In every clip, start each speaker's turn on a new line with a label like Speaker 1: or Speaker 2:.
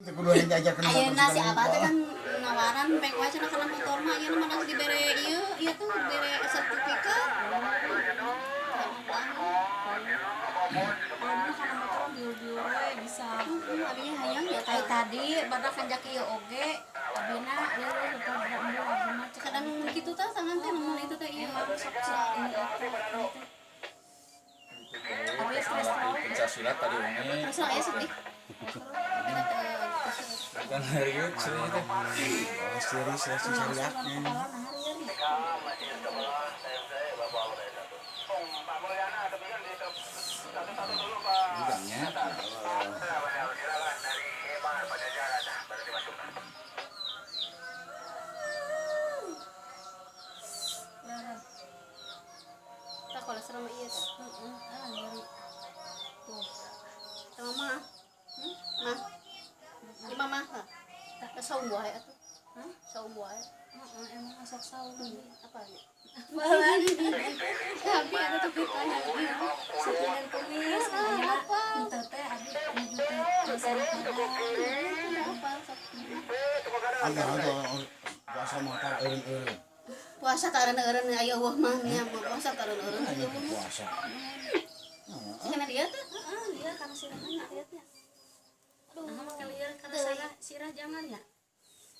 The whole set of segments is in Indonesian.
Speaker 1: Ayeuna si Abah teh kan nawaran pek wae cenah kana motor mah ayeuna mah dibere ieu tuh dibere sertifikat.
Speaker 2: Bisa
Speaker 1: Abi hayang ya
Speaker 2: kayak tadi badak kanjak ieu oge abina
Speaker 1: kadang kitu teh tangan teh namun itu teh ieu
Speaker 2: sok ini
Speaker 3: Abi stres pencak silat tadi ini.
Speaker 1: terus aya sedih.
Speaker 3: Bukan hari itu sering itu.
Speaker 4: Serius syariat.
Speaker 3: Bidangnya.
Speaker 1: Tak kolesterol mah ieu teh. Nyeri. Tuh. Sama mah. Mah. Di mama tah. Tah saum wae atuh. Hah? Saum wae.
Speaker 2: emang masak saung
Speaker 1: Apa ya?
Speaker 2: balan
Speaker 1: Tapi ada tuh ditanya.
Speaker 2: sekian kumis apa itu teh abi menuju teh masyarakat
Speaker 1: Apa sok.
Speaker 4: Ada puasa makan eureun-eureun.
Speaker 1: Puasa karena aya eueuh mah nya puasa karena
Speaker 4: Hanya puasa.
Speaker 1: Karena dia tuh
Speaker 2: dia karena sirah anak dia teh aduh kalian karena sirah jangan ya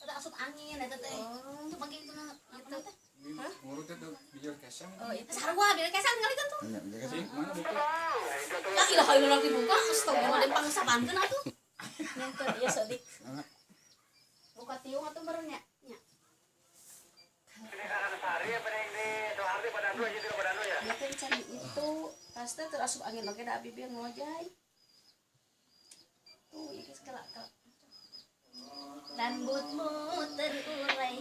Speaker 1: ada asup angin eta teh. Itu pagi itu nah gitu teh.
Speaker 3: Mulut itu biar kesang.
Speaker 2: oh itu
Speaker 1: Sarua biar kesan kali kan tuh.
Speaker 3: Sih, mana buku?
Speaker 1: Lah ilah ilah dibuka astaga ada pangsabankeun atuh.
Speaker 2: nyentuh ya sodik
Speaker 1: Buka tiung atuh baru nya. Nya.
Speaker 2: dia teh cari itu pasti terasup angin oke da abi bieu ngojay tuh ini segala
Speaker 1: Rambutmu terurai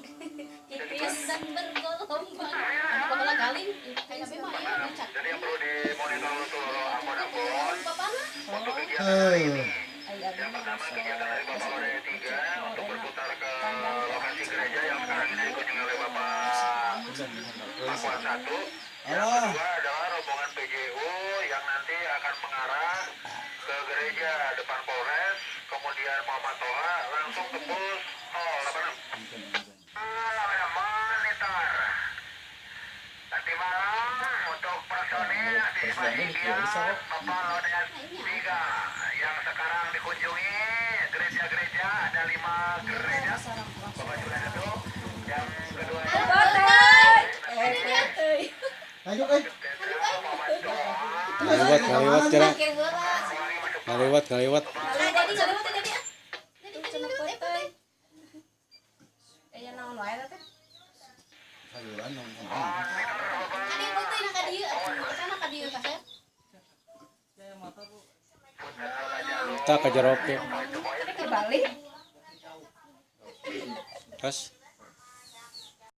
Speaker 1: tipis dan bergelombang. Kepala galing kayak tapi mah ya ngecak.
Speaker 5: Jadi yang perlu dimonitor seluruh akun-akun
Speaker 1: Bapana?
Speaker 5: untuk kegiatan ini.
Speaker 2: ayah
Speaker 5: Yang pertama kegiatan dari Bapak Lode 3 untuk berputar ke lokasi gereja yang sekarang ini dikunjungi oleh Bapak Pakuan 1. Yang kedua adalah rombongan PJU yang nanti akan mengarah ke gereja depan Polres, kemudian Muhammad Toha langsung tembus 086. Monitor. Nanti malam untuk personil antisipasi biar Bapak Lode 3 yang sekarang dikunjungi gereja-gereja ada 5 gereja. Bapak juga satu. Yang kedua
Speaker 4: Lanjut
Speaker 6: Kaliwat cara
Speaker 1: Akhir bola.
Speaker 6: kaliwat
Speaker 1: Nah, jadi jadi ah. Jadi
Speaker 2: cenah pote aya naon wae teh
Speaker 4: sayuran dong.
Speaker 1: Tadi putih nak ka dieu. Kana ka dieu kasep.
Speaker 6: tak kajarok teh
Speaker 2: tapi kebalik
Speaker 6: terus